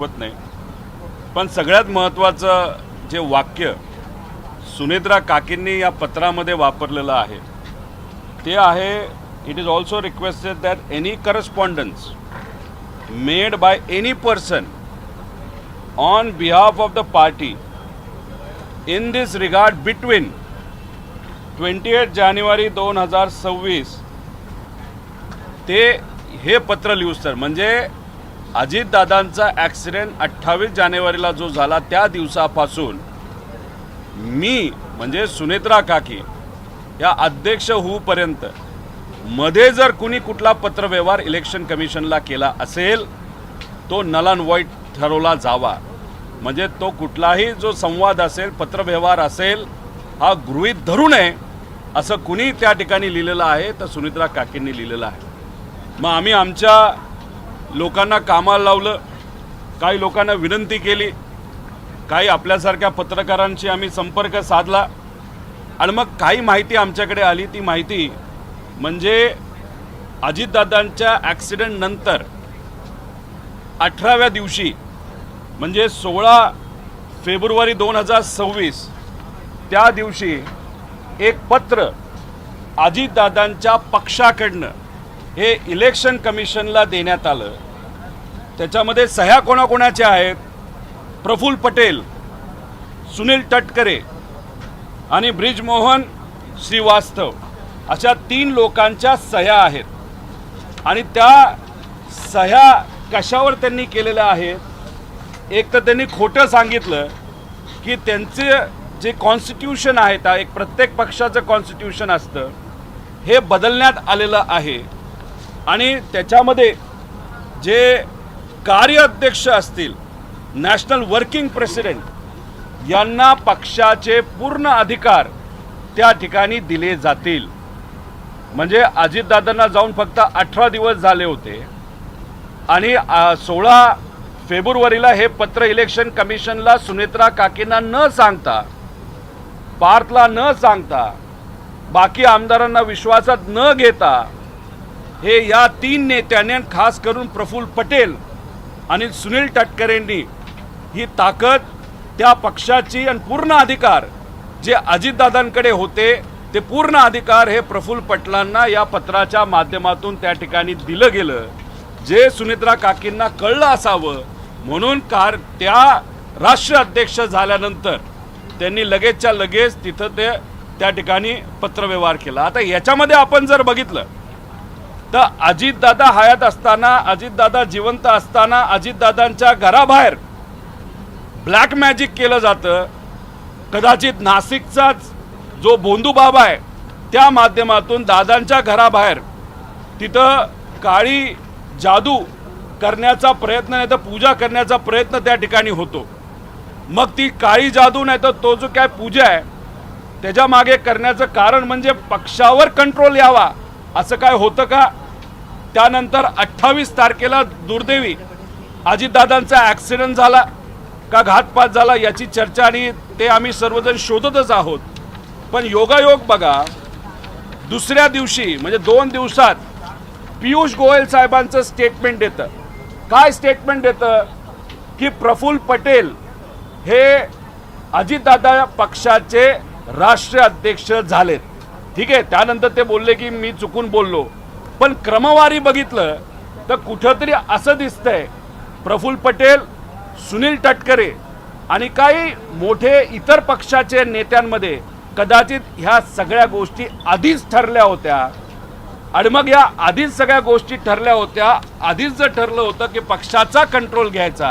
नाही, पण सगळ्यात महत्त्वाचं जे वाक्य सुनेत्रा काकींनी या पत्रामध्ये वापरलेलं आहे ते आहे, it is also requested that any correspondence made by any person on behalf of the party in this regard between 28 जानेवारी 2026 ते हे पत्र लिहू सर. म्हणजे अजितदादांचा ॲक्सिडेंट 28 जानेवारीला जो झाला त्या दिवसापासून मी म्हणजे सुनेत्रा काकी या अध्यक्ष होऊपर्यंत मध्ये जर कुणी कुठला पत्रव्यवहार इलेक्शन कमिशनला केला असेल तो नल अँड व्हॉइड ठरवला जावा. म्हणजे तो कुठलाही जो संवाद असेल पत्रव्यवहार असेल हा गृहीत धरू नये असं कुणी त्या ठिकाणी लिहिलेलं आहे तर सुनेत्रा काकींनी लिहिलेलं आहे. मग आम्ही आमच्या लोकांना कामाला लावलं, काही लोकांना विनंती केली, काही आपल्यासारख्या पत्रकारांशी आम्ही संपर्क साधला आणि मग काही माहिती आमच्याकडे आली. ती माहिती म्हणजे अजितदादांच्या ॲक्सिडेंट नंतर 18व्या दिवशी म्हणजे 16 फेब्रुवारी 2026 त्या दिवशी एक पत्र अजितदादांच्या पक्षाकडनं हे इलेक्शन कमिशनला देण्यात आलं. त्याच्यामध्ये सह्या कोणाकोणाच्या आहेत? प्रफुल्ल पटेल, सुनील तटकरे आणि ब्रिजमोहन श्रीवास्तव अशा 3 लोकांच्या सह्या आहेत. आणि त्या सह्या कशावर त्यांनी केलेल्या आहेत? एक तर त्यांनी खोटं सांगितलं की त्यांचे जे कॉन्स्टिट्यूशन आहे त्या एक प्रत्येक पक्षाचं कॉन्स्टिट्यूशन असतं हे बदलण्यात आलेलं आहे आणि त्याच्यामध्ये जे कार्याध्यक्ष असतील नॅशनल वर्किंग प्रेसिडेंट यांना पक्षाचे पूर्ण अधिकार त्या ठिकाणी दिले जातील. म्हणजे अजितदादांना जाऊन फक्त 18 दिवस झाले होते आणि 16 फेब्रुवारीला हे पत्र इलेक्शन कमिशनला सुनेत्रा काकींना न सांगता, पार्थला न सांगता, बाकी आमदारांना विश्वासात न घेता हे या 3 नेत्यांनी खास करून प्रफुल्ल पटेल आणि सुनील तटकरेंनी ही ताकद त्या पक्षाची आणि पूर्ण अधिकार जे अजितदादांकडे होते ते पूर्ण अधिकार हे प्रफुल्ल पटेलांना या पत्राच्या माध्यमातून त्या ठिकाणी दिलं गेलं. जे सुनेत्रा काकींना कळलं असावं म्हणून त्या राष्ट्रीय अध्यक्ष झाल्यानंतर त्यांनी लगेचच्या लगेच तिथं त्या ठिकाणी पत्रव्यवहार केला. आता याच्यामध्ये आपण जर बघितलं तर अजितदादा हयात असताना, अजितदादा जिवंत असताना अजितदादांच्या घराबाहेर ब्लॅक मॅजिक केलं जातं. कदाचित नाशिकचाच जो भोंदू बाबा आहे त्या माध्यमातून दादांच्या घराबाहेर तिथं काळी जादू करण्याचा प्रयत्न नाही तर पूजा करण्याचा प्रयत्न त्या ठिकाणी होतो. मग ती काळी जादू नाही तर तो जो काय पूजा आहे त्याच्या मागे करण्याचं कारण म्हणजे पक्षावर कंट्रोल यावा असं काय होतं का? त्यानंतर 28 तारखेला दुर्दैवी अजितदादांचा ॲक्सिडेंट झाला का घातपात झाला याची चर्चा आणि ते आम्ही सर्वजण शोधतच आहोत. पण योगायोग बघा, दुसऱ्या दिवशी म्हणजे 2 दिवसात पियुष गोयल साहेबांचं स्टेटमेंट येतं. काय स्टेटमेंट येतं की प्रफुल्ल पटेल हे अजितदादा पक्षाचे राष्ट्रीय अध्यक्ष झालेत. ठीक आहे, त्यानंतर ते बोलले की मी चुकून बोललो. पण क्रमवारी बघितलं तर कुठंतरी असं दिसतंय प्रफुल्ल पटेल, सुनील तटकरे आणि काही मोठे इतर पक्षाचे नेत्यांमध्ये कदाचित ह्या सगळ्या गोष्टी आधीच ठरल्या होत्या. आणि मग या आधीच सगळ्या गोष्टी ठरल्या होत्या, आधीच जर ठरलं होतं की पक्षाचा कंट्रोल घ्यायचा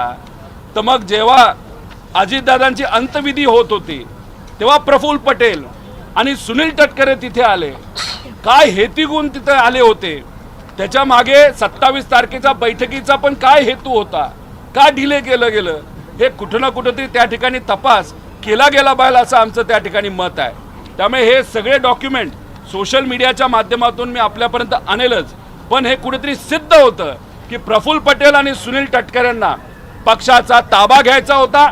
तर मग जेव्हा अजितदादांची अंतविधी होत होती तेव्हा प्रफुल्ल पटेल आणि सुनील तटकरे तिथे आले. काय हेतून तिथे आले होते? त्याच्या मागे 27 तारखेच्या बैठकीचा पण काय हेतू होता? का डिले केलं गेलं? हे कुठं ना कुठंतरी त्या ठिकाणी तपास केला गेला पाहिजे असं आमचं त्या ठिकाणी मत आहे. त्यामुळे हे सगळे डॉक्युमेंट सोशल मीडियाच्या माध्यमातून मी आपल्यापर्यंत आणेलच. पण हे कुठेतरी सिद्ध होतं की प्रफुल्ल पटेल आणि सुनील तटकरेंना पक्षाचा ताबा घ्यायचा होता.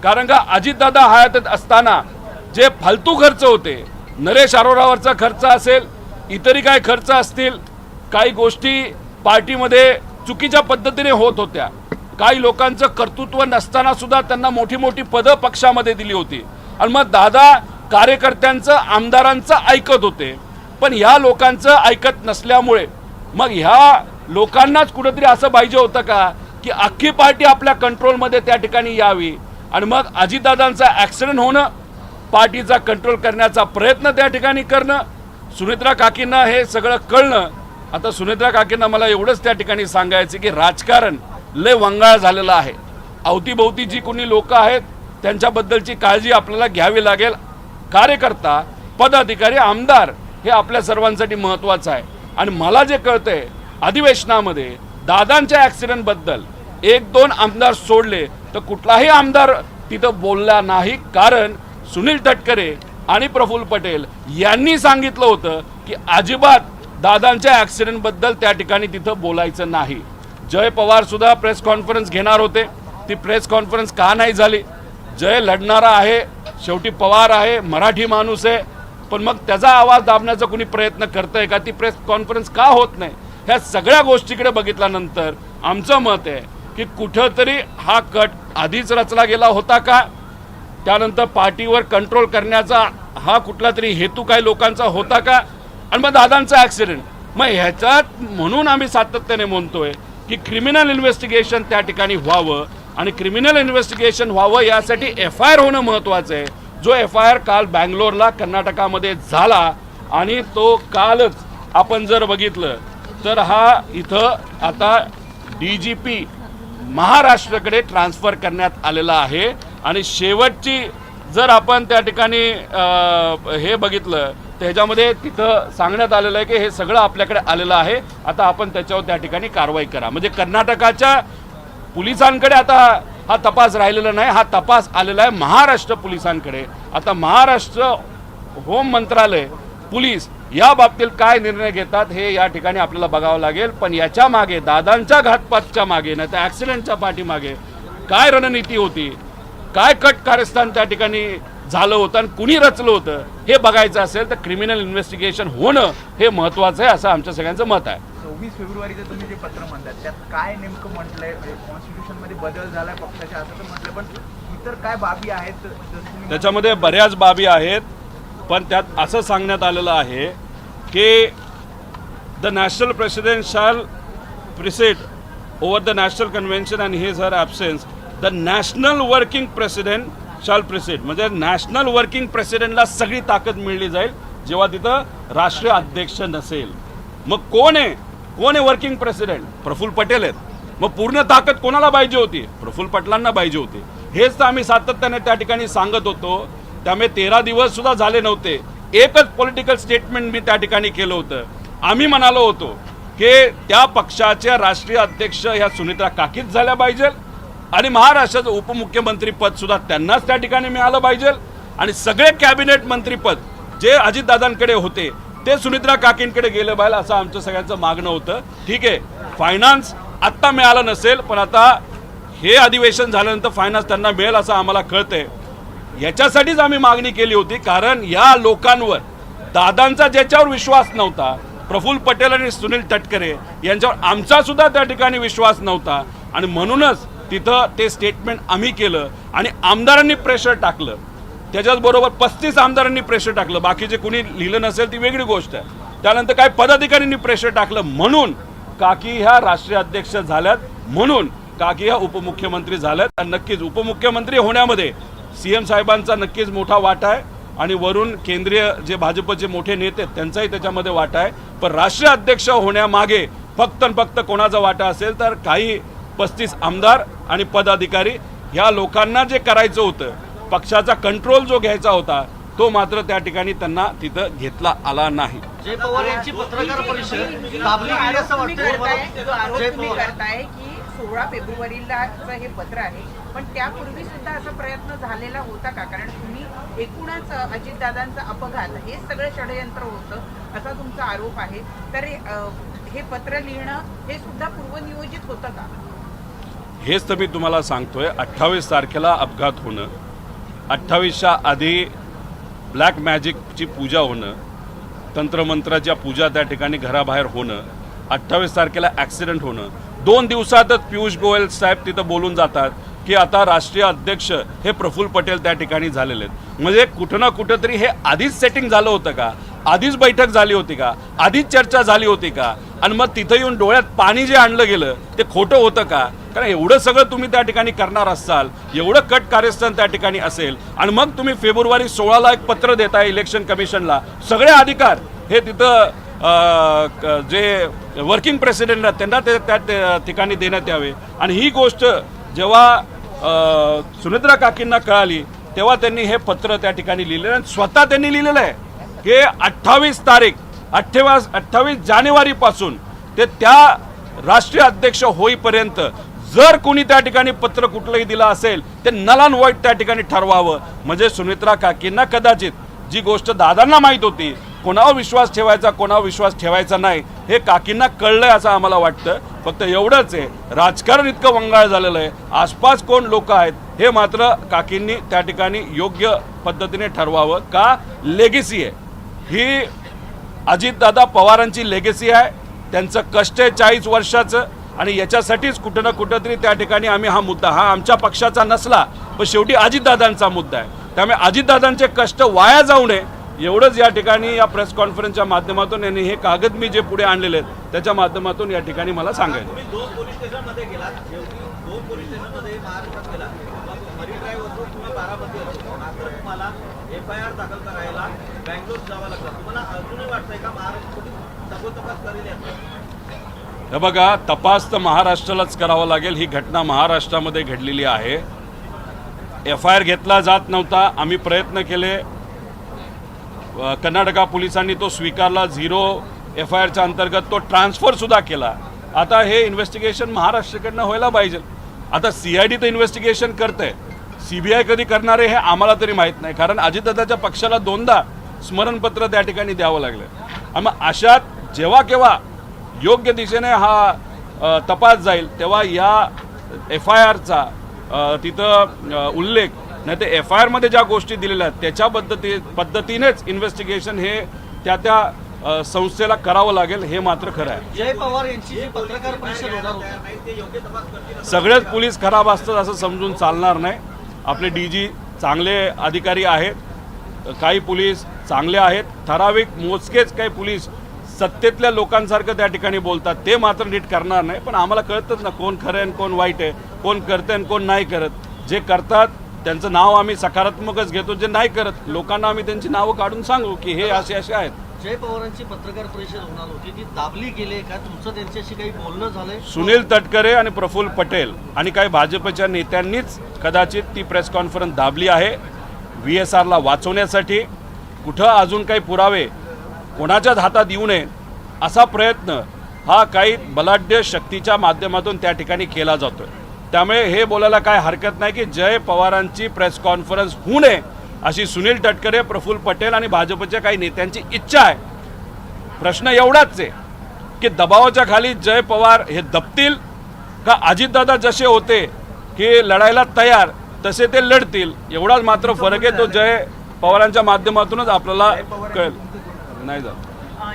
कारण का अजितदादा हयात असताना जे फालतू खर्च होते, नरेश अरोरावरचा खर्च असेल, इतरही काही खर्च असतील, काही गोष्टी पार्टीमध्ये चुकीच्या पद्धतीने होत होत्या. काही लोकांचं कर्तृत्व नसताना सुद्धा त्यांना मोठी मोठी पदं पक्षामध्ये दिली होती आणि मग दादा कार्यकर्त्यांचं आमदारांचं ऐकत होते. पण ह्या लोकांचं ऐकत नसल्यामुळे मग ह्या लोकांनाच कुठेतरी असं पाहिजे होतं का की अख्खी पार्टी आपल्या कंट्रोलमध्ये त्या ठिकाणी यावी आणि मग अजितदादांचा ॲक्सिडेंट होणं, पार्टीचा कंट्रोल करण्याचा प्रयत्न त्या ठिकाणी करणं, सुनेत्रा काकींना हे सगळं कळणं. आता सुनेत्रा काकींना मला एवढंच त्या ठिकाणी सांगायचं की राजकारण लय वंगाळ झालेलं आहे. अवतीभोवती जी कोणी लोक आहेत त्यांच्याबद्दलची काळजी आपल्याला घ्यावी लागेल. कार्यकर्ता, पदाधिकारी, आमदार हे आपल्या सर्वांसाठी महत्त्वाचं आहे. आणि मला जे कळतंय अधिवेशनामध्ये दादांच्या ॲक्सिडेंटबद्दल 1-2 आमदार सोडले तर कुठलाही आमदार तिथं बोलला नाही. कारण सुनील तटकरे आणि प्रफुल्ल पटेल यांनी सांगितलं होतं की अजिबात दादांच्या ॲक्सिडेंटबद्दल त्या ठिकाणी तिथं बोलायचं नाही. जय पवार सुद्धा प्रेस कॉन्फरन्स घेणार होते, ती प्रेस कॉन्फरन्स का नाही झाली? जय लढणारा आहे, शेवटी पवार आहे, मराठी माणूस आहे, पण मग त्याचा आवाज दाबण्याचा कुणी प्रयत्न करतंय का? ती प्रेस कॉन्फरन्स का होत नाही? ह्या सगळ्या गोष्टीकडे बघितल्यानंतर आमचं मत आहे की कुठंतरी हा कट आधीच रचला गेला होता का? त्यानंतर पार्टीवर कंट्रोल करण्याचा हा कुठला तरी हेतू काही लोकांचा होता का? आणि मग दादांचा ॲक्सिडेंट, मग ह्याच्यात म्हणून आम्ही सातत्याने म्हणतोय की क्रिमिनल इन्व्हेस्टिगेशन त्या ठिकाणी व्हावं आणि क्रिमिनल इन्व्हेस्टिगेशन व्हावं यासाठी FIR होणं महत्त्वाचं आहे. जो FIR काल बँगलोरला कर्नाटकामध्ये झाला आणि तो कालच आपण जर बघितलं तर हा इथं आता DGP महाराष्ट्राकडे ट्रान्सफर करण्यात आलेला आहे. आणि शेवटची जर आपण त्या ठिकाणी हे बघितलं तर ह्याच्यामध्ये तिथं सांगण्यात आलेलं आहे की हे सगळं आपल्याकडे आलेलं आहे, आता आपण त्याच्यावर त्या ठिकाणी कारवाई करा. म्हणजे कर्नाटकाच्या पोलिसांकडे आता हा तपास राहिलेला नाही, हा तपास आलेला आहे महाराष्ट्र पोलिसांकडे. आता महाराष्ट्र होम मंत्रालय, पोलीस या बाबतीत काय निर्णय घेतात हे या ठिकाणी आपल्याला बघावं लागेल. पण याच्या मागे, दादांच्या घातपातच्या मागे, नाही तर ॲक्सिडेंटच्या पाठीमागे काय रणनीती होती, काय कट कारस्थान त्या ठिकाणी झालं होतं आणि कुणी रचलं होतं हे बघायचं असेल तर क्रिमिनल इन्व्हेस्टिगेशन होणं हे महत्त्वाचं आहे असं आमच्या सगळ्यांचं मत आहे. 24 फेब्रुवारीचं तुम्ही जे पत्र म्हणतात त्यात काय नेमकं म्हटलंय? कॉन्स्टिट्यूशनमध्ये बदल झालाय पक्षाच्या असं तर म्हटलं, पण इतर काय बाबी आहेत? त्याच्यामध्ये बऱ्याच बाबी आहेत, पण त्यात असं सांगण्यात आलेलं आहे की the national president shall preside over the national convention and his her absence the national working president shall preside. म्हणजे नॅशनल वर्किंग प्रेसिडेंटला सगळी ताकद मिळली जाईल जेव्हा तिथं राष्ट्रीय अध्यक्ष नसेल. मग कोण आहे वर्किंग प्रेसिडेंट? प्रफुल्ल पटेल आहेत. मग पूर्ण ताकद कोणाला पाहिजे होती? प्रफुल्ल पटेलांना पाहिजे होती. हेच तर आम्ही सातत्याने त्या ठिकाणी सांगत होतो. त्यामुळे 13 दिवस सुद्धा झाले नव्हते, एकच पॉलिटिकल स्टेटमेंट मी त्या ठिकाणी केलं होतं. आम्ही म्हणालो होतो की त्या पक्षाच्या राष्ट्रीय अध्यक्ष ह्या सुनेत्रा काकीच झाल्या पाहिजे आणि महाराष्ट्राचं उपमुख्यमंत्री पद सुद्धा त्यांनाच त्या ठिकाणी मिळालं पाहिजे आणि सगळे कॅबिनेट मंत्रीपद जे अजितदादांकडे होते ते सुनेत्रा काकींकडे गेलं पाहिजे असं आमचं सगळ्यांचं मागणं होतं. ठीक आहे, फायनान्स आत्ता मिळालं नसेल, पण आता हे अधिवेशन झाल्यानंतर फायनान्स त्यांना मिळेल असं आम्हाला कळतंय. याच्यासाठीच आम्ही मागणी केली होती, कारण या लोकांवर दादांचा ज्याच्यावर विश्वास नव्हता, प्रफुल्ल पटेल आणि सुनील तटकरे यांच्यावर आमचा सुद्धा त्या ठिकाणी विश्वास नव्हता आणि म्हणूनच तिथं ते स्टेटमेंट आम्ही केलं आणि आमदारांनी प्रेशर टाकलं. त्याच्याचबरोबर 35 आमदारांनी प्रेशर टाकलं, बाकीचे कुणी लिहिलं नसेल ती वेगळी गोष्ट आहे. त्यानंतर काही पदाधिकाऱ्यांनी प्रेशर टाकलं, म्हणून काकी ह्या राष्ट्रीय अध्यक्ष झाल्यात, म्हणून काकी ह्या उपमुख्यमंत्री झाल्यात. आणि नक्कीच उपमुख्यमंत्री होण्यामध्ये CM साहेबांचा नक्कीच मोठा वाटा आहे आणि वरून केंद्रीय जे भाजपचे मोठे नेते आहेत त्यांचाही त्याच्यामध्ये वाटा आहे. पण राष्ट्रीय अध्यक्ष होण्यामागे फक्त कोणाचा वाटा असेल तर काही 35 आमदार आणि पदाधिकारी ह्या लोकांना जे करायचं होतं, पक्षाचा कंट्रोल जो घ्यायचा होता तो मात्र त्या ठिकाणी त्यांना तिथं घेतला आला नाही. जय पवार यांची पत्रकार परिषद दाबली गेली असं वाटतंय. तुम्ही करताय की 16 फेब्रुवारीला हे पत्र आहे, पण त्यापूर्वी सुद्धा असा प्रयत्न झालेला होता का? कारण तुम्ही एकूणच अजितदादांचा अपघात हे सगळं षडयंत्र होतं असा तुमचा आरोप आहे. तर हे पत्र लिहिणं हे सुद्धा पूर्वनियोजित होतं का? हेच तर मी तुम्हाला सांगतोय. 28 तारखेला अपघात होणं, 28च्या आधी ब्लॅक मॅजिकची पूजा होणं, तंत्रमंत्राच्या पूजा त्या ठिकाणी घराबाहेर होणं, 28 तारखेला ॲक्सिडेंट होणं, 2 दिवसातच पियुष गोयल साहेब तिथं बोलून जातात की आता राष्ट्रीय अध्यक्ष हे प्रफुल्ल पटेल त्या ठिकाणी झालेले आहेत. म्हणजे कुठं ना कुठंतरी हे आधीच सेटिंग झालं होतं का, आधीच बैठक झाली होती का, आधीच चर्चा झाली होती का, आणि मग तिथं येऊन डोळ्यात पाणी जे आणलं गेलं ते खोटं होतं का? कारण एवढं सगळं तुम्ही त्या ठिकाणी करणार असाल, एवढं कट कार्यस्थान त्या ठिकाणी असेल, आणि मग तुम्ही फेब्रुवारी 16ला एक पत्र देताय इलेक्शन कमिशनला, सगळे अधिकार हे तिथं जे वर्किंग प्रेसिडेंट आहेत त्यांना ते त्या ठिकाणी देण्यात यावे. आणि ही गोष्ट जेव्हा सुनेत्रा काकींना कळाली तेव्हा त्यांनी हे पत्र त्या ठिकाणी लिहिलेलं आणि स्वतः त्यांनी लिहिलेलं आहे की 28 जानेवारीपासून ते त्या राष्ट्रीय अध्यक्ष होईपर्यंत जर कोणी त्या ठिकाणी पत्र कुठलंही दिलं असेल ते नल अँड व्हाईट त्या ठिकाणी ठरवावं. म्हणजे सुनेत्रा काकींना कदाचित जी गोष्ट दादांना माहीत होती, कोणावर विश्वास ठेवायचा कोणावर विश्वास ठेवायचा नाही, हे काकींना कळलंय असं आम्हाला वाटतं. फक्त एवढंच आहे, राजकारण इतकं वंगाळ झालेलं आहे, आसपास कोण लोक आहेत हे मात्र काकींनी त्या ठिकाणी योग्य पद्धतीने ठरवावं. का लेगेसी आहे ही, अजितदादा पवारांची लेगेसी आहे, त्यांचं कष्ट आहे 40 वर्षाचं, आणि याच्यासाठीच कुठं ना कुठंतरी त्या ठिकाणी आम्ही हा मुद्दा, हा आमच्या पक्षाचा नसला पण शेवटी अजितदादांचा मुद्दा आहे, त्यामुळे अजितदादांचे कष्ट वाया जाऊ नये एवढंच या ठिकाणी या प्रेस कॉन्फरन्सच्या माध्यमातून यांनी हे कागद मी जे पुढे आणलेले आहेत त्याच्या माध्यमातून या ठिकाणी मला सांगायचं. तुम्ही 2 पोलीस स्टेशनमध्ये गेलात, 2 पोलीस स्टेशनमध्ये महाराष्ट्रात गेलात, मरीन ड्राईव्ह असो किंवा बारामती असो, मात्र तुम्हाला FIR दाखल करायला बँगलोर जावं लागतं. तुम्हाला अजूनही वाटतंय का महाराष्ट्र पोलीस तपास करेल याचा? हे बघा, तपास तर महाराष्ट्रालाच करावा लागेल. ही घटना महाराष्ट्रामध्ये घडलेली आहे. FIR घेतला जात नव्हता, आम्ही प्रयत्न केले, कर्नाटका पोलिसांनी तो स्वीकारला, 0 FIRच्या अंतर्गत तो ट्रान्सफर सुद्धा केला. आता हे इन्व्हेस्टिगेशन महाराष्ट्राकडनं व्हायला पाहिजे. आता CID तर इन्व्हेस्टिगेशन करते, CBI कधी करणार आहे हे आम्हाला तरी माहीत नाही, कारण अजितदादाच्या पक्षाला 2दा स्मरणपत्र त्या ठिकाणी द्यावं लागलं. मग अशात जेव्हा केव्हा योग्य दिशेने हा तपास जाईल तेव्हा या FIRचा तिथं उल्लेख नाही, ते FIR मध्ये ज्या गोष्टी दिलेल्या आहेत त्याच्या पद्धतीनेच इन्व्हेस्टिगेशन हे त्या संस्थेला करावं लागेल, हे मात्र खरं आहे. जय पवार यांची जी पत्रकार परिषद होणार होती ते योग्य तपास करतील? सगळेच पोलीस खराब असतात असं समजून चालणार नाही. आपले DG चांगले अधिकारी आहेत, काही पोलीस चांगले आहेत, ठराविक मोजकेच काही पोलीस सत्तेतल्या लोकांसारखं त्या ठिकाणी बोलतात, ते मात्र नीट करणार नाही. पण आम्हाला कळतच ना कोण खरं आहे आणि कोण वाईट आहे, कोण करते आणि कोण नाही करत. जे करतात त्यांचं नाव आम्ही सकारात्मकच घेतो, जे नाही करत लोकांना आम्ही त्यांची नावं काढून सांगू की हे असे असे आहेत. जय पवारांची पत्रकार परिषद होणार होती, ती दाबली गेली का? तुमचं त्यांच्याशी काही बोलणं झालंय? सुनील तटकरे आणि प्रफुल्ल पटेल आणि काही भाजपच्या नेत्यांनीच कदाचित ती प्रेस कॉन्फरन्स दाबली आहे VSRला वाचवण्यासाठी. कुठं अजून काही पुरावे कोणाच्याच हातात येऊ नये असा प्रयत्न हा काही बलाढ्य शक्तीच्या माध्यमातून त्या ठिकाणी केला जातोय. त्यामुळे हे बोलायला काय हरकत नाही की जय पवारांची प्रेस कॉन्फरन्स होऊ नये अशी सुनील तटकरे, प्रफुल्ल पटेल आणि भाजपच्या काही नेत्यांची इच्छा आहे. प्रश्न एवढाच आहे की दबावाच्या खाली जय पवार हे दबतील का अजितदादा जसे होते की लढायला तयार तसे ते लढतील, एवढाच मात्र फरक आहे. तो जय पवारांच्या माध्यमातूनच आपल्याला कळेल. नाही जात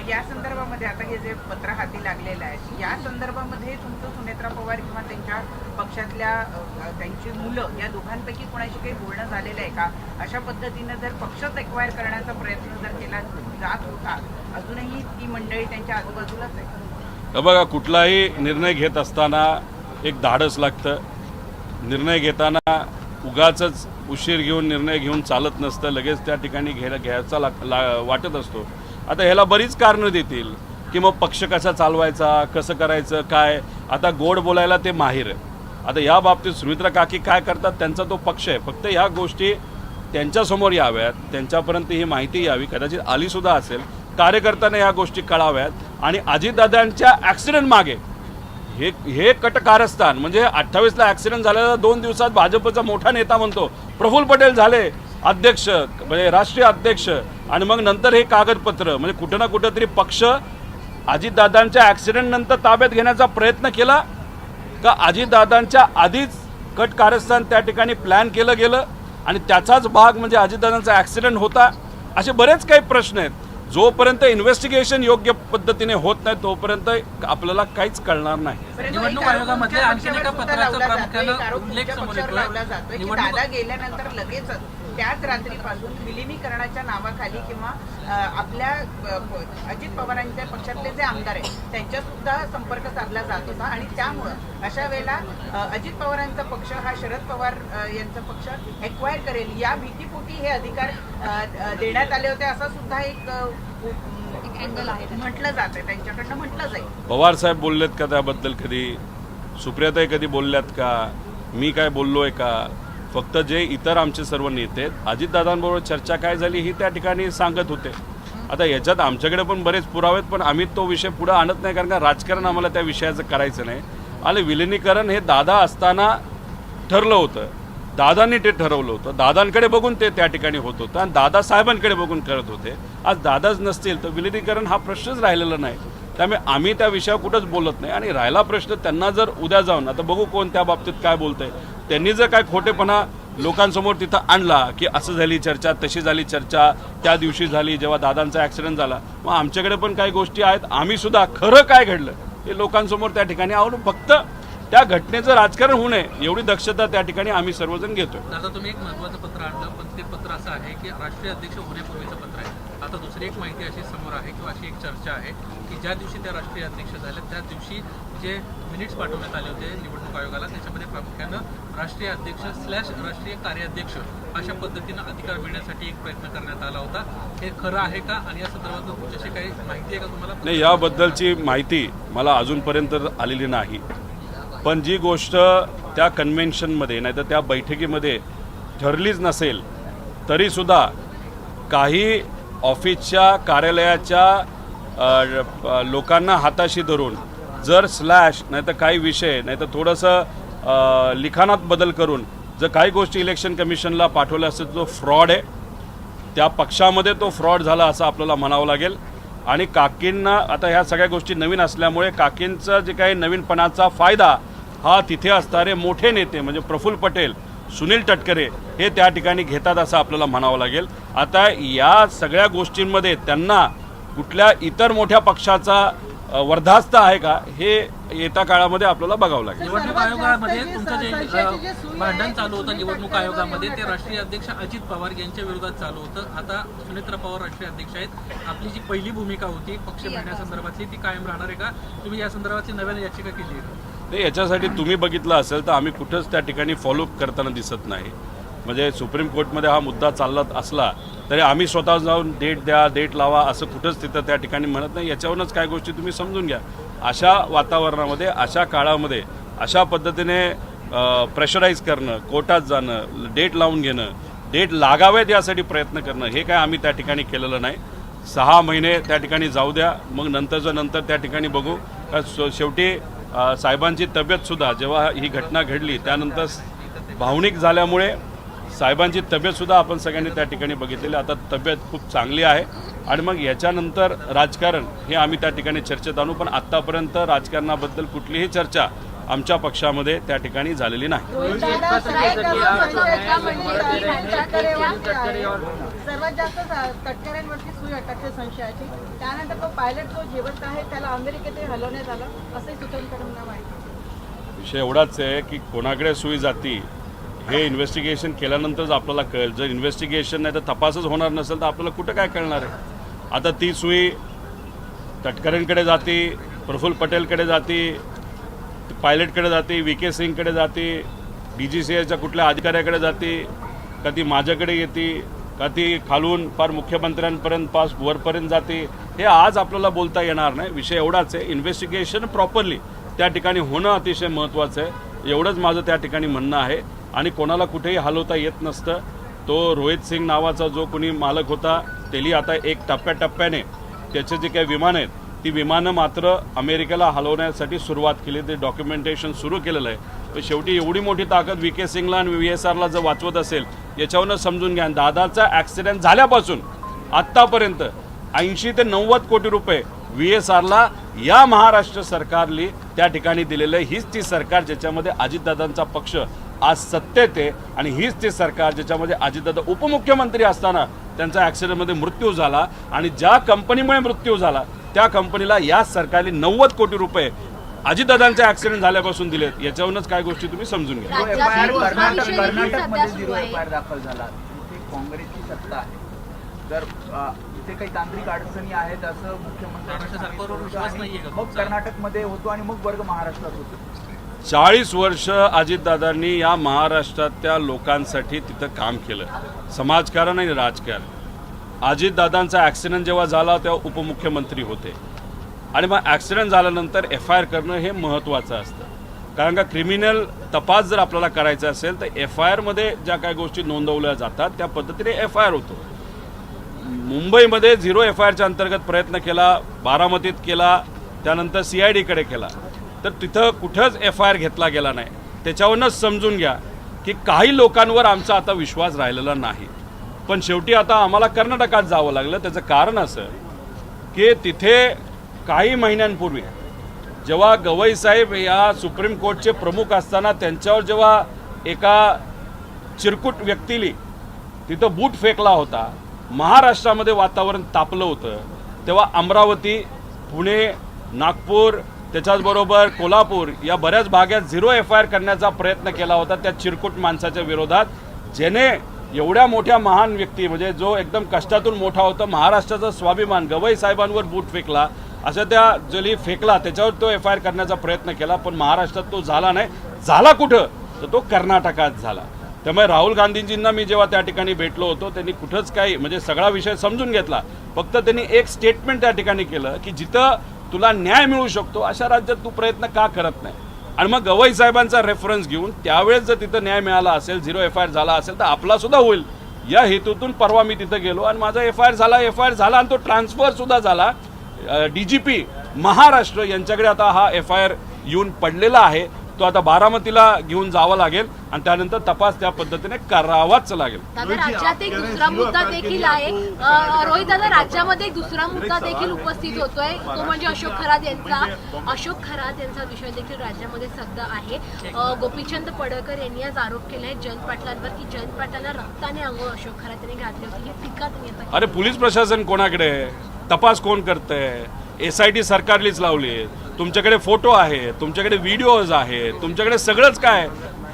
या संदर्भामध्ये आता हे जे पत्र हाती लागलेलं आहे या संदर्भामध्ये तुमचं सुनेत्रा पवार किंवा त्यांच्या पक्षातल्या त्यांची मुलं या दोघांपैकी कोणाशी काही बोलणं झालेलं आहे का? अशा पद्धतीनं जर पक्षच एक्वायर करण्याचा प्रयत्न जर केला जात होता, अजूनही ती मंडळी त्यांच्या आजूबाजूलाच आहे. बघा, कुठलाही निर्णय घेत असताना एक धाडस लागतं. निर्णय घेताना उगाचच उशीर घेऊन निर्णय घेऊन चालत नसतं, लगेच त्या ठिकाणी घ्यायचा वाटत असतो. आता ह्याला बरीच कारणं देतील की मग पक्ष कसा चालवायचा, कसं करायचं, काय. आता गोड बोलायला ते माहीर आहे. आता या बाबतीत सुमित्रा काकी काय करतात त्यांचा तो पक्ष आहे, फक्त ह्या गोष्टी त्यांच्यासमोर याव्यात, त्यांच्यापर्यंत ही माहिती यावी, कदाचित आलीसुद्धा असेल, कार्यकर्त्यांना ह्या गोष्टी कळाव्यात. आणि अजितदादांच्या ॲक्सिडेंट मागे हे कटकारस्थान म्हणजे 28ला ॲक्सिडेंट झालेला 2 दिवसात भाजपचा मोठा नेता म्हणतो प्रफुल्ल पटेल झाले अध्यक्ष, म्हणजे राष्ट्रीय अध्यक्ष, आणि मग नंतर हे कागदपत्र, म्हणजे कुठं ना कुठंतरी पक्ष अजितदादांच्या ॲक्सिडेंट नंतर ताब्यात घेण्याचा प्रयत्न केला का अजितदादांच्या आधीच कट कारस्थान त्या ठिकाणी प्लॅन केलं गेलं आणि त्याचाच भाग म्हणजे अजितदादांचा ॲक्सिडेंट होता. असे बरेच काही प्रश्न आहेत. जोपर्यंत इन्व्हेस्टिगेशन योग्य पद्धतीने होत नाही तोपर्यंत आपल्याला काहीच कळणार नाही. निवडणूक आयोगामध्ये आणखी एका पत्राचा प्रामुख्यानं उल्लेख समोर लावला जातोय की निवडणूक दादा गेल्यानंतर लगेचच त्याच रात्रीपासून विलिनीकरणाच्या नावाखाली किंवा आपल्या अजित पवारांच्या पक्षातले जे आमदार आहेत त्यांच्या सुद्धा संपर्क साधला जात होता आणि त्यामुळं अशा वेळेला अजित पवारांचा पक्ष हा शरद पवार यांचा पक्ष एक्वायर करेल या भीतीपोटी हे अधिकार देण्यात आले होते असा सुद्धा एक अँगल आहे म्हटलं जात आहे त्यांच्याकडनं म्हटलं जाईल. पवार साहेब बोललेत का त्याबद्दल कधी? सुप्रियाताई कधी बोलल्यात का? मी काय बोललोय का? फक्त जे इतर आमचे सर्व नेते आहेत अजितदादांबरोबर चर्चा काय झाली ही त्या ठिकाणी सांगत होते. आता याच्यात आमच्याकडे पण बरेच पुरावे आहेत पण आम्ही तो विषय पुढे आणत नाही कारण का राजकारण आम्हाला त्या विषयाचं करायचं नाही. आणि विलिनीकरण हे दादा असताना ठरलं होतं, दादांनी ते ठरवलं होतं, दादांकडे बघून ते त्या ठिकाणी होत होतं आणि दादा साहेबांकडे बघून करत होते. आज दादाच नसतील तर विलिनीकरण हा प्रश्नच राहिलेला नाही. त्यामुळे आम्ही त्या विषयावर कुठंच बोलत नाही. आणि राहिला प्रश्न त्यांना जर उद्या जाऊन आता बघू कोण त्या बाबतीत काय बोलतंय, त्यांनी जर काय खोटेपणा लोकांसमोर तिथं आणला की असं झाली चर्चा तशी झाली चर्चा त्या दिवशी झाली जेव्हा दादांचा ॲक्सिडेंट झाला, मग आमच्याकडे पण काही गोष्टी आहेत. आम्ही सुद्धा खरं काय घडलं हे लोकांसमोर त्या ठिकाणी आवडून फक्त त्या घटनेचं राजकारण होऊ नये एवढी दक्षता त्या ठिकाणी आम्ही सर्वजण घेतोय. दादा तुम्ही एक महत्त्वाचं पत्र आणलं पण ते पत्र असं आहे की राष्ट्रीय अध्यक्ष होण्यापूर्वीचं पत्र आहे. आता दुसरी एक माहिती अशी समोर आहे किंवा अशी एक चर्चा आहे की ज्या दिवशी त्या राष्ट्रीय अध्यक्ष झाल्या त्या दिवशी जे मिनिट्स पाठवण्यात आले होते निवडणूक आयोगाला त्याच्यामध्ये प्रामुख्यानं राष्ट्रीय अध्यक्ष / राष्ट्रीय कार्याध्यक्ष अशा पद्धतीनं अधिकार मिळण्यासाठी एक प्रयत्न करण्यात आला होता. हे खरं आहे का आणि या संदर्भात तुमच्याशी काही माहिती आहे का तुम्हाला? नाही, याबद्दलची माहिती मला अजूनपर्यंत आलेली नाही. पण जी गोष्ट त्या कन्व्हेन्शनमध्ये नाही तर त्या बैठकीमध्ये ठरलीच नसेल तरीसुद्धा काही ऑफिसच्या कार्यालयाच्या लोकांना हाताशी धरून जर स्लॅश नाही तर काही विषय नाही तर थोडंसं लिखाणात बदल करून जर काही गोष्टी इलेक्शन कमिशनला पाठवल्या असेल जो फ्रॉड आहे त्या पक्षामध्ये तो फ्रॉड झाला असं आपल्याला म्हणावं लागेल. आणि काकींना आता ह्या सगळ्या गोष्टी नवीन असल्यामुळे काकींचा जे काही नवीनपणाचा फायदा हा तिथे असणारे मोठे नेते म्हणजे प्रफुल्ल पटेल, सुनील तटकरे हे त्या ठिकाणी घेतात असं आपल्याला म्हणावं लागेल. आता या सगळ्या गोष्टींमध्ये त्यांना कुठल्या इतर मोठ्या पक्षाचा वर्धास्त आहे का हे येत्या काळामध्ये आपल्याला बघावं लागेल. निवडणूक आयोगामध्ये तुमचं जे भांडण चालू होतं निवडणूक आयोगामध्ये ते राष्ट्रीय अध्यक्ष अजित पवार यांच्या विरोधात चालू होतं. आता सुनेत्रा पवार राष्ट्रीय अध्यक्ष आहेत. आपली जी पहिली भूमिका होती पक्ष मिळण्यासंदर्भातली ती कायम राहणार आहे का? तुम्ही या संदर्भातली नव्याने याचिका केली आहे? नाही, याच्यासाठी तुम्ही बघितलं असेल तर आम्ही कुठंच त्या ठिकाणी फॉलोअप करताना दिसत नाही. म्हणजे सुप्रीम कोर्टमध्ये हा मुद्दा चालला असला तरी आम्ही स्वतः जाऊन डेट द्या डेट लावा असं कुठंच तिथं त्या ठिकाणी म्हणत नाही. याच्यावरूनच काय गोष्टी तुम्ही समजून घ्या. अशा वातावरणामध्ये अशा काळामध्ये अशा पद्धतीने प्रेशराईज करणं, कोर्टात जाणं, डेट लावून घेणं, डेट लागावेत यासाठी प्रयत्न करणं हे काय आम्ही त्या ठिकाणी केलेलं नाही. 6 महिने त्या ठिकाणी जाऊ द्या मग नंतरचं नंतर त्या ठिकाणी बघू. शेवटी साहेबांची तब्येतसुद्धा जेव्हा ही घटना घडली त्यानंतर भावनिक झाल्यामुळे साहेबांची तब्येतसुद्धा आपण सगळ्यांनी त्या ठिकाणी बघितलेली. आता तब्येत खूप चांगली आहे आणि मग याच्यानंतर राजकारण हे आम्ही त्या ठिकाणी चर्चेत आणू. पण आत्तापर्यंत राजकारणाबद्दल कुठलीही चर्चा आमच्या पक्षामध्ये त्या ठिकाणी झालेली नाही. सर्वात जास्त तटकऱ्यांवरती सुई अटकते संशयाची. त्यानंतर तो पायलट जो जिवंत आहे त्याला अमेरिकेत हलवण्यात आलं असंही सूत्रांकडून माहिती. विषय एवढाच आहे की कोणाकडे सुई जाती हे इन्व्हेस्टिगेशन केल्यानंतरच आपल्याला कळेल. जर इन्व्हेस्टिगेशन नाही तर तपासच होणार नसेल तर आपल्याला कुठं काय कळणार आहे. आता ती सुई तटकरेंकडे जाते, प्रफुल्ल पटेलकडे जाते, पायलटकडे जाते, VK सिंगकडे जाते, DGCAच्या कुठल्या अधिकाऱ्याकडे जाते, का ती माझ्याकडे येते, का ती खालून फार मुख्यमंत्र्यांपर्यंत पास वरपर्यंत जाते हे आज आपल्याला बोलता येणार नाही. विषय एवढाच आहे इन्व्हेस्टिगेशन प्रॉपरली त्या ठिकाणी होणं अतिशय महत्त्वाचं आहे. एवढंच माझं त्या ठिकाणी म्हणणं आहे. आणि कोणाला कुठेही हलवता येत नसतं. तो रोहित सिंग नावाचा जो कोणी मालक होता त्याला आता एक टप्प्याटप्प्याने त्याचे जे काही विमान आहेत ती विमानं मात्र अमेरिकेला हलवण्यासाठी सुरुवात केली. ते डॉक्युमेंटेशन सुरू केलेलं आहे. तर शेवटी एवढी मोठी ताकद VK सिंगला आणि VSRला जर वाचवत असेल याच्यावरनं समजून घ्या. दादाचा ॲक्सिडेंट झाल्यापासून आत्तापर्यंत 80 ते 90 कोटी रुपये VSRला या महाराष्ट्र सरकारली त्या ठिकाणी दिलेलं आहे. हीच ती सरकार ज्याच्यामध्ये अजितदादांचा पक्ष आज सत्तेत आहे आणि हीच ती सरकार ज्याच्यामध्ये अजितदादा उपमुख्यमंत्री असताना त्यांचा ॲक्सिडेंटमध्ये मृत्यू झाला आणि ज्या कंपनीमुळे मृत्यू झाला त्या कंपनीला या सरकारने 90 कोटी रुपये अजितदादांचा ॲक्सिडेंट झाल्यापासून दिलेत. याच्यावरूनच काय गोष्टी तुम्ही समजून घ्या. जो राज्यात FIR एक दुसरा विषय देखील कर्नाटकमध्ये सध्या 0 सुरू आहे. FIR दाखल झाला. इथे काँग्रेसची सत्ता आहे. तर इथे काही तांत्रिक अडचणी आहेत असं मुख्यमंत्र्यांनी महाराष्ट्र सरकारवर सांगितलं विश्वास आणि नाहीये का मग तुमचा? कर्नाटकमध्ये होतो आणि मग वर्ग महाराष्ट्रात होतो. 40 वर्ष अजितदादांनी या महाराष्ट्रातल्या लोकांसाठी तिथं काम केलं, समाजकारण आणि राजकारण. अजितदादांचा ॲक्सिडेंट जेव्हा झाला तेव्हा उपमुख्यमंत्री होते आणि मग ॲक्सिडेंट झाल्यानंतर FIR करणं हे महत्त्वाचं असतं. कारण का क्रिमिनल तपास जर आपल्याला करायचा असेल तर FIRमध्ये ज्या काही गोष्टी नोंदवल्या जातात त्या पद्धतीने FIR होतो. मुंबईमध्ये 0 FIRच्या अंतर्गत प्रयत्न केला, बारामतीत केला, त्यानंतर CIDकडे केला, तर तिथं कुठंच FIR घेतला गेला नाही. त्याच्यावरूनच समजून घ्या की काही लोकांवर आमचा आता विश्वास राहिलेला नाही. पण शेवटी आता आम्हाला कर्नाटकात जावं लागलं. त्याचं कारण असं की तिथे काही महिन्यांपूर्वी जेव्हा गवई साहेब या सुप्रीम कोर्टचे प्रमुख असताना त्यांच्यावर जेव्हा एका चिरकुट व्यक्तीने तिथं बूट फेकला होता, महाराष्ट्रामध्ये वातावरण तापलं होतं, तेव्हा अमरावती, पुणे, नागपूर, त्याच्याचबरोबर कोल्हापूर या बऱ्याच भागात 0 FIR करण्याचा प्रयत्न केला होता त्या चिरकुट माणसाच्या विरोधात, ज्याने एवढ्या मोठ्या महान व्यक्ती म्हणजे जो एकदम कष्टातून मोठा होता, महाराष्ट्राचा स्वाभिमान गवई साहेबांवर बूट फेकला, असं त्या जली फेकला, त्याच्यावर तो FIR करण्याचा प्रयत्न केला. पण महाराष्ट्रात तो झाला नाही. झाला कुठं तर तो कर्नाटकात झाला. त्यामुळे राहुल गांधीजींना मी जेव्हा त्या ठिकाणी भेटलो होतो त्यांनी कुठंच काही म्हणजे सगळा विषय समजून घेतला. फक्त त्यांनी एक स्टेटमेंट त्या ठिकाणी केलं की जिथं तुला न्याय मिळू शकतो अशा राज्यात तू प्रयत्न का करत नाही. आणि मग गवई साहेबांचा रेफरन्स घेऊन त्यावेळेस जर तिथं न्याय मिळाला असेल, 0 FIR झाला असेल तर आपला सुद्धा होईल या हेतूतून परवा मी तिथं गेलो आणि माझा FIR झाला आणि तो ट्रान्सफर सुद्धा झाला. DGP महाराष्ट्र यांच्याकडे आता हा FIR येऊन पडलेला आहे. तो आता बारामतीला घेऊन जावं लागेल आणि त्यानंतर तपास त्या पद्धतीने करावाच लागेल. दादा, राज्यात एक दुसरा मुद्दा देखील आहे. रोहित दादा, राज्यामध्ये एक दुसरा मुद्दा देखील उपस्थित होतोय, तो म्हणजे अशोक खरात यांचा विषय देखील राज्यामध्ये सध्या आहे. गोपीचंद पडळकर यांनी आज आरोप केलाय जयंत पाटलांवर की जयंत पाटलांना रक्ताने अंघोळ अशोक खरात यांनी घातली होती. ही टीका त्यांनी आता अरे पोलीस प्रशासन कोणाकडे आहे? तपास कोण करतंय? SIT सरकारलीच लावली. तुमच्याकडे फोटो आहे, तुमच्याकडे व्हिडिओज आहे, तुमच्याकडे सगळंच काय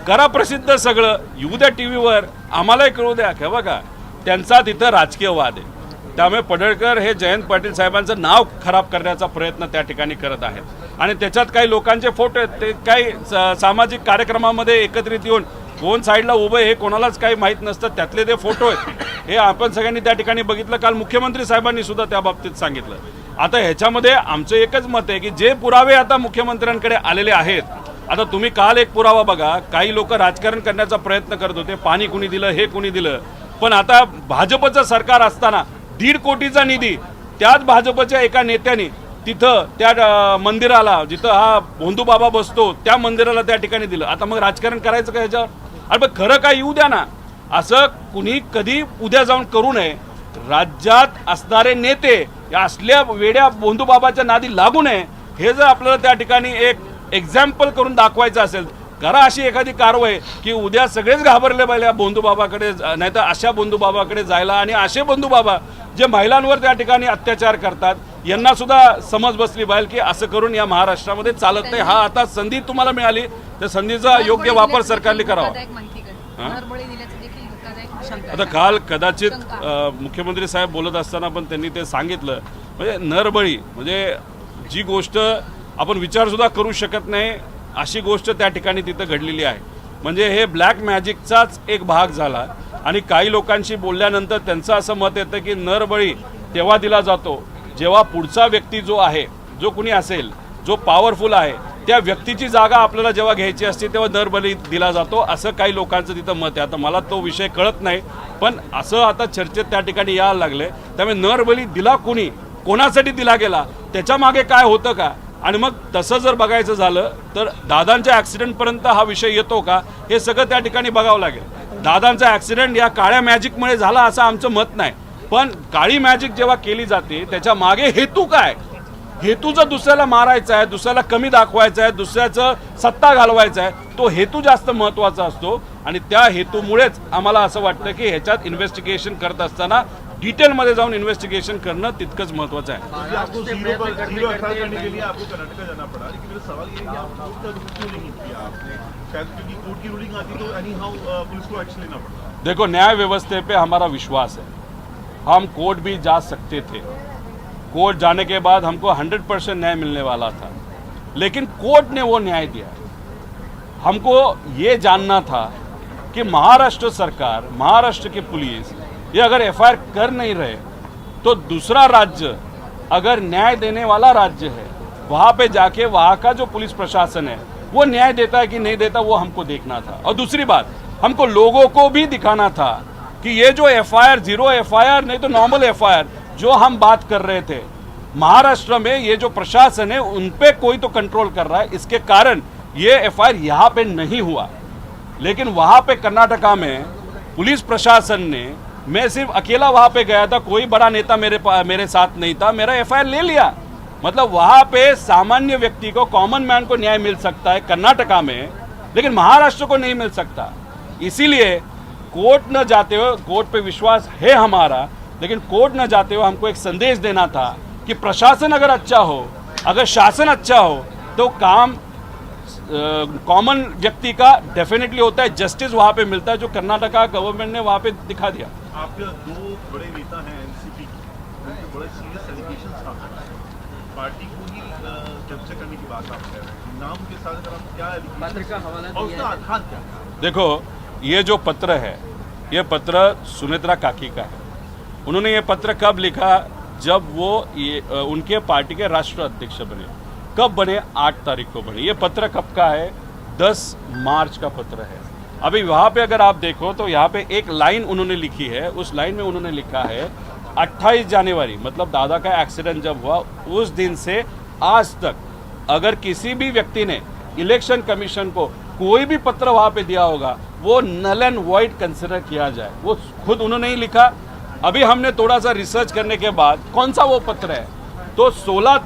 करा प्रसिद्ध सगळं येऊ द्या TV वर, आम्हालाही कळू द्या. हे बघा त्यांचा तिथं राजकीय वाद आहे. त्यामुळे पडळकर हे जयंत पाटील साहेबांचं नाव खराब करण्याचा प्रयत्न त्या ठिकाणी करत आहेत आणि त्याच्यात काही लोकांचे फोटो आहेत ते काही सामाजिक कार्यक्रमामध्ये एकत्रित येऊन कोण साईडला उभं हे कोणालाच काही माहीत नसतं. त्यातले ते फोटो आहेत हे आपण सगळ्यांनी त्या ठिकाणी बघितलं. काल मुख्यमंत्री साहेबांनी सुद्धा त्या बाबतीत सांगितलं. आता ह्याच्यामध्ये आमचं एकच मत आहे की जे पुरावे आता मुख्यमंत्र्यांकडे आलेले आहेत, आता तुम्ही काल एक पुरावा बघा, काही लोक राजकारण करण्याचा प्रयत्न करत होते, पाणी कुणी दिलं हे कुणी दिलं, पण आता भाजपचं सरकार असताना 1.5 कोटीचा निधी त्याच भाजपच्या एका नेत्याने तिथं त्या मंदिराला जिथं हा भोंदू बाबा बसतो त्या मंदिराला त्या ठिकाणी दिलं. आता मग राजकारण करायचं का ह्याच्यावर? अरे पण खरं काय येऊ द्या ना. असं कुणी कधी उद्या जाऊन करू नये. राज्यात असणारे नेते या असल्या वेड्या भोंदू बाबाच्या नादी लागू नये हे जर आपल्याला त्या ठिकाणी एक एक्झाम्पल करून दाखवायचं असेल, करा अशी एखादी कारवाई की उद्या सगळेच घाबरले पाहिजे बंधू बाबाकडे, नाही तर अशा बंधू बाबाकडे जायला. आणि असे बंधू बाबा जे महिलांवर त्या ठिकाणी अत्याचार करतात यांना सुद्धा समज बसली पाहिजे की असं करून या महाराष्ट्रामध्ये चालत नाही. हा आता संधी तुम्हाला मिळाली, त्या संधीचा योग्य वापर सरकारने करावा. आता काल कदाचित मुख्यमंत्री साहेब बोलत असताना पण त्यांनी ते सांगितलं, म्हणजे नरबळी म्हणजे जी गोष्ट आपण विचारसुद्धा करू शकत नाही अशी गोष्ट त्या ठिकाणी तिथं घडलेली आहे. म्हणजे हे ब्लॅक मॅजिकचाच एक भाग झाला. आणि काही लोकांशी बोलल्यानंतर त्यांचं असं मत येतं की नरबळी तेव्हा दिला जातो जेव्हा पुढचा व्यक्ती जो आहे, जो कुणी असेल, जो पॉवरफुल आहे, त्या व्यक्तीची जागा आपल्याला जेव्हा घ्यायची असते तेव्हा नरबळी दिला जातो, असं काही लोकांचं तिथं मत आहे. आता मला तो विषय कळत नाही, पण असं आता चर्चेत त्या ठिकाणी यायला लागले. त्यामुळे नरबळी दिला कुणी, कोणासाठी दिला गेला, त्याच्या मागे काय होतं का, आणि मग तसं जर बघायचं झालं तर दादांच्या ॲक्सिडेंटपर्यंत हा विषय येतो का हे सगळं त्या ठिकाणी बघावं लागेल. दादांचा ॲक्सिडेंट या काळ्या मॅजिकमुळे झाला असं आमचं मत नाही, पण काळी मॅजिक जेव्हा केली जाते त्याच्या मागे हेतू काय, हेतूचं दुसऱ्याला मारायचं आहे, दुसऱ्याला कमी दाखवायचं आहे, दुसऱ्याचं सत्ता घालवायचा आहे, तो हेतू जास्त महत्त्वाचा असतो. आणि त्या हेतूमुळेच आम्हाला असं वाटतं की ह्याच्यात इन्व्हेस्टिगेशन करत असताना डिटेलमध्ये जाऊन इन्व्हेस्टिगेशन करणं तितकंच महत्त्वाचं आहे. क्योंकि आपको जीरो एफआईआर करने के लिए आपको कर्नाटका जाना पड़ा, लेकिन मेरा सवाल ये है कि आप कोर्ट का रुख क्यों नहीं किया आपने? शायद क्योंकि कोर्ट की रूलिंग आती तो एनी हाउ पुलिस को एक्शन लेना पड़ता. देखो, न्याय व्यवस्था पे हमारा विश्वास है. हम कोर्ट भी जा सकते थे. कोर्ट जाने के बाद हमको 100% न्याय मिलने वाला था, लेकिन कोर्ट ने वो न्याय दिया. हमको ये जानना था कि महाराष्ट्र सरकार, महाराष्ट्र की पुलिस ये अगर एफआईआर कर नहीं रहे तो दूसरा राज्य अगर न्याय देने वाला राज्य है, वहाँ पे जाके वहाँ का जो पुलिस प्रशासन है वो न्याय देता है कि नहीं देता, वो हमको देखना था. और दूसरी बात, हमको लोगों को भी दिखाना था कि ये जो एफआईआर, जीरो एफआईआर नहीं तो नॉर्मल एफआईआर जो हम बात कर रहे थे, महाराष्ट्र में ये जो प्रशासन है उन पे कोई तो कंट्रोल कर रहा है. इसके कारण ये एफआईआर यहाँ पे नहीं हुआ. लेकिन वहाँ पे कर्नाटका में पुलिस प्रशासन ने, मैं सिर्फ अकेला वहाँ पे गया था, कोई बड़ा नेता मेरे साथ नहीं था, मेरा एफआईआर ले लिया. मतलब वहाँ पे सामान्य व्यक्ति को, कॉमन मैन को न्याय मिल सकता है कर्नाटका में, लेकिन महाराष्ट्र को नहीं मिल सकता. इसीलिए कोर्ट न जाते हुए, कोर्ट पे विश्वास है हमारा, लेकिन कोर्ट न जाते हुए हमको एक संदेश देना था कि प्रशासन अगर अच्छा हो, अगर शासन अच्छा हो तो काम कॉमन व्यक्ति का डेफिनेटली होता है, जस्टिस वहाँ पे मिलता है, जो कर्नाटका गवर्नमेंट ने वहाँ पे दिखा दिया. आपके दो बड़े नेता हैं एनसीपी के, उनके बड़े सीरियस एलिगेशन सामने आए. पार्टी को ही कैप्चर करने की बात आप कह रहे हैं, नाम के साथ अगर आप क्या allegation- और उसका आधार क्या है? देखो, ये जो पत्र है, ये पत्र सुनेत्रा काकी का है. उन्होंने ये पत्र कब लिखा? जब वो उनके पार्टी के राष्ट्रीय अध्यक्ष बने. कब बने? 8 तारीख को बने. ये पत्र कब का है? 10 मार्च का पत्र है. अभी वहाँ पे अगर आप देखो तो यहाँ पे एक लाइन उन्होंने लिखी है. उस लाइन में उन्होंने लिखा है 28 जनवरी, मतलब दादा का एक्सीडेंट जब हुआ उस दिन से आज तक अगर किसी भी व्यक्ति ने इलेक्शन कमीशन को कोई भी पत्र वहाँ पे दिया होगा, वो नल एंड वॉइड कंसिडर किया जाए. वो खुद उन्होंने ही लिखा. अभी हमने थोड़ा सा रिसर्च करने के बाद कौन सा वो पत्र है, तो 16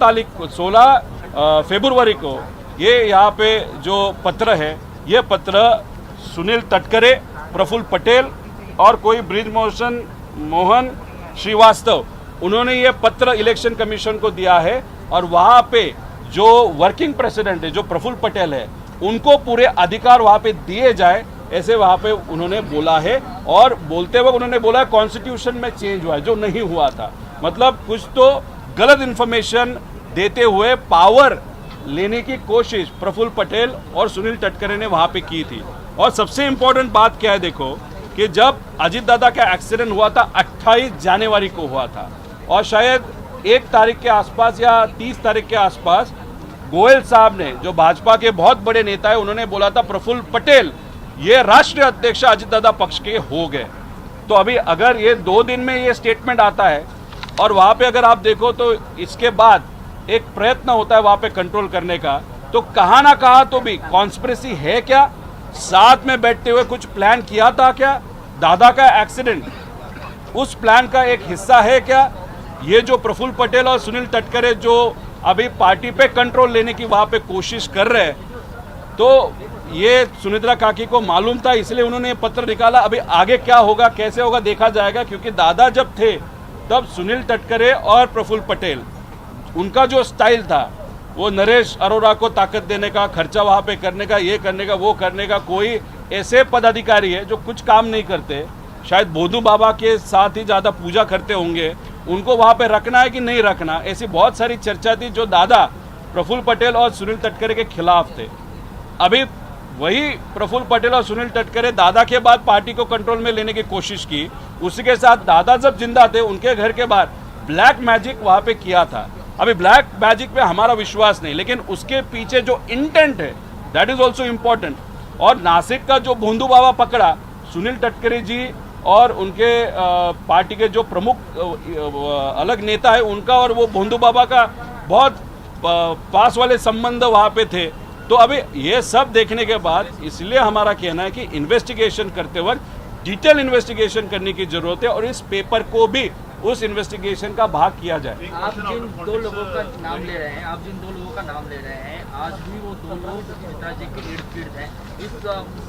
फरवरी को ये यहाँ पे जो पत्र है, ये पत्र सुनील तटकरे, प्रफुल्ल पटेल और कोई ब्रिजभूषण मोहन श्रीवास्तव, उन्होंने ये पत्र इलेक्शन कमीशन को दिया है. और वहाँ पे जो वर्किंग प्रेसिडेंट है, जो प्रफुल्ल पटेल है, उनको पूरे अधिकार वहाँ पे दिए जाए, ऐसे वहाँ पे उन्होंने बोला है. और बोलते वक्त उन्होंने बोला कॉन्स्टिट्यूशन में चेंज हुआ है, जो नहीं हुआ था. मतलब कुछ तो गलत इन्फॉर्मेशन देते हुए पावर लेने की कोशिश प्रफुल्ल पटेल और सुनील तटकरे ने वहाँ पे की थी. और सबसे इम्पोर्टेंट बात क्या है, देखो कि जब अजीत दादा का एक्सीडेंट हुआ था 28 जनवरी को हुआ था, और शायद 1 तारीख के आसपास या 30 तारीख के आसपास गोयल साहब ने, जो भाजपा के बहुत बड़े नेता है, उन्होंने बोला था प्रफुल्ल पटेल ये राष्ट्रीय अध्यक्ष अजीत दादा पक्ष के हो गए. तो अभी अगर ये 2 दिन में ये स्टेटमेंट आता है और वहाँ पे अगर आप देखो तो इसके बाद एक प्रयत्न होता है वहाँ पे कंट्रोल करने का, तो कहाँ ना कहाँ तो भी कॉन्स्पिरेसी है क्या? साथ में बैठते हुए कुछ प्लान किया था क्या? दादा का एक्सीडेंट उस प्लान का एक हिस्सा है क्या? ये जो प्रफुल्ल पटेल और सुनील तटकरे जो अभी पार्टी पे कंट्रोल लेने की वहाँ पे कोशिश कर रहे हैं, तो ये सुनेत्रा काकी को मालूम था, इसलिए उन्होंने ये पत्र निकाला. अभी आगे क्या होगा, कैसे होगा, देखा जाएगा. क्योंकि दादा जब थे तब सुनील तटकरे और प्रफुल्ल पटेल, उनका जो स्टाइल था वो नरेश अरोड़ा को ताकत देने का, खर्चा वहाँ पे करने का, ये करने का, वो करने का. कोई ऐसे पदाधिकारी है जो कुछ काम नहीं करते, शायद बोधू बाबा के साथ ही ज़्यादा पूजा करते होंगे, उनको वहाँ पे रखना है कि नहीं रखना, ऐसी बहुत सारी चर्चा थी जो दादा प्रफुल्ल पटेल और सुनील तटकरे के खिलाफ थे. अभी वही प्रफुल्ल पटेल और सुनील तटकरे दादा के बाद पार्टी को कंट्रोल में लेने की कोशिश की. उसी के साथ दादा जब जिंदा थे उनके घर के बाहर ब्लैक मैजिक वहाँ पे किया था. अभी ब्लैक मैजिक पे हमारा विश्वास नहीं, लेकिन उसके पीछे जो इंटेंट है दैट इज ऑल्सो इम्पोर्टेंट. और नासिक का जो भोंदू बाबा पकड़ा, सुनील तटकरे जी और उनके पार्टी के जो प्रमुख अलग नेता है उनका और वो भोंदू बाबा का बहुत पास वाले संबंध वहाँ पे थे. तो अभी ये सब देखने के बाद इसलिए हमारा कहना है कि इन्वेस्टिगेशन करते वक्त डिटेल इन्वेस्टिगेशन करने की जरूरत है और इस पेपर को भी उस इन्वेस्टिगेशन का भाग किया जाए. आप जिन 2 लोगों का नाम ले रहे हैं, आज भी वो 2 लोग चित्रा जी के इर्द गिर्द हैं. इस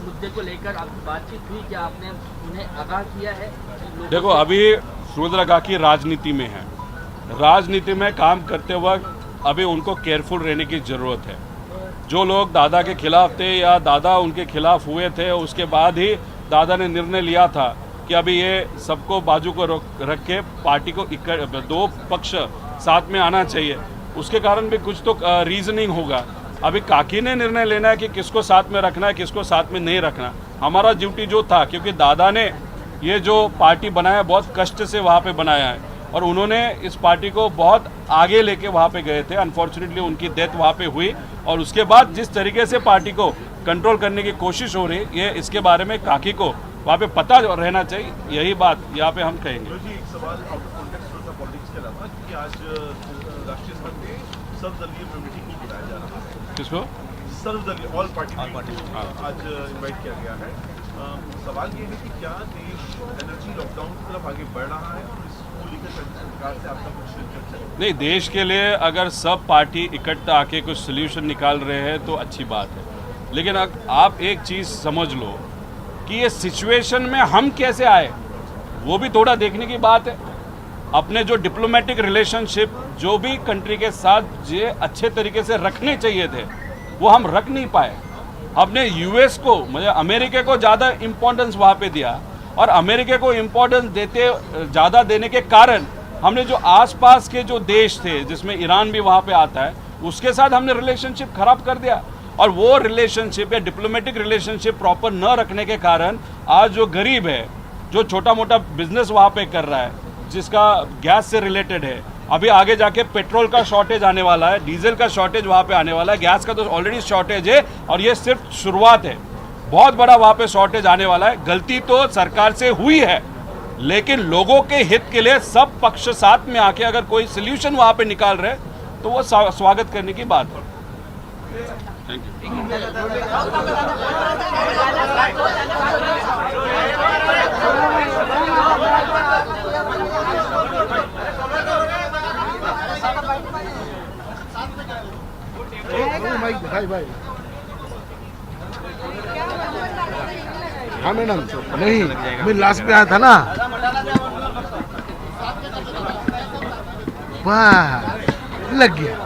मुद्दे को लेकर आपकी बातचीत हुई, क्या आपने उन्हें आगाह किया है? देखो, अभी सुनेत्रा काकी राजनीति में है। राजनीति में काम करते वक्त अभी उनको केयरफुल रहने की ज़रूरत है। जो लोग दादा के खिलाफ थे या दादा उनके खिलाफ हुए थे, उसके बाद ही दादा ने निर्णय लिया था कि अभी ये सबको बाजू को रख के पार्टी को दो पक्ष साथ में आना चाहिए। उसके कारण भी कुछ तो रीजनिंग होगा। अभी काकी ने निर्णय लेना है कि किसको साथ में रखना है, किसको साथ में नहीं रखना। हमारा ड्यूटी जो था, क्योंकि दादा ने ये जो पार्टी बनाया बहुत कष्ट से वहाँ पे बनाया है और उन्होंने इस पार्टी को बहुत आगे लेके वहाँ पे गए थे। अनफॉर्चुनेटली उनकी डेथ वहाँ पे हुई और उसके बाद जिस तरीके से पार्टी को कंट्रोल करने की कोशिश हो रही है, इसके बारे में काकी को वहाँ पे पता रहना चाहिए। यही बात यहाँ पे हम कहेंगे। जी, एक सवाल आउट ऑफ कॉन्टेक्स्ट थोड़ा सा पॉलिटिक्स के अलावा कि आज राष्ट्रीय सभा में सर्वदलीय मीटिंग को बुलाया जा रहा है। किसको? सर्वदलीय ऑल पार्टी आज इनवाइट किया गया है। सवाल ये है कि क्या देश एनर्जी लॉकडाउन की तरफ आगे बढ़ रहा है और इसको लेकर सरकार से आपका कुछ चर्चा है? नहीं, देश के लिए अगर सब पार्टी इकट्ठा आके कुछ सोल्यूशन निकाल रहे हैं तो अच्छी बात है, लेकिन आप एक चीज़ समझ लो कि ये सिचुएशन में हम कैसे आए वो भी थोड़ा देखने की बात है। अपने जो डिप्लोमेटिक रिलेशनशिप जो भी कंट्री के साथ ये अच्छे तरीके से रखने चाहिए थे वो हम रख नहीं पाए। हमने यूएस को मतलब अमेरिका को ज़्यादा इम्पोर्टेंस वहाँ पे दिया और अमेरिका को इम्पोर्टेंस ज़्यादा देने के कारण हमने जो आसपास के जो देश थे जिसमें ईरान भी वहाँ पे आता है उसके साथ हमने रिलेशनशिप खराब कर दिया और वो रिलेशनशिप या डिप्लोमेटिक रिलेशनशिप प्रॉपर न रखने के कारण आज जो गरीब है, जो छोटा मोटा बिजनेस वहाँ पे कर रहा है, जिसका गैस से रिलेटेड है, अभी आगे जाके पेट्रोल का शॉर्टेज आने वाला है, डीजल का शॉर्टेज वहाँ पे आने वाला है, गैस का तो ऑलरेडी शॉर्टेज है और ये सिर्फ शुरुआत है। बहुत बड़ा वहाँ पे शॉर्टेज आने वाला है। गलती तो सरकार से हुई है, लेकिन लोगों के हित के लिए सब पक्ष साथ में आके अगर कोई सोल्यूशन वहाँ पे निकाल रहे तो वो स्वागत करने की बात है। Thank you. हाँ मैडम, नहीं मैं लास्ट पे आया था ना। वाह, लग गया।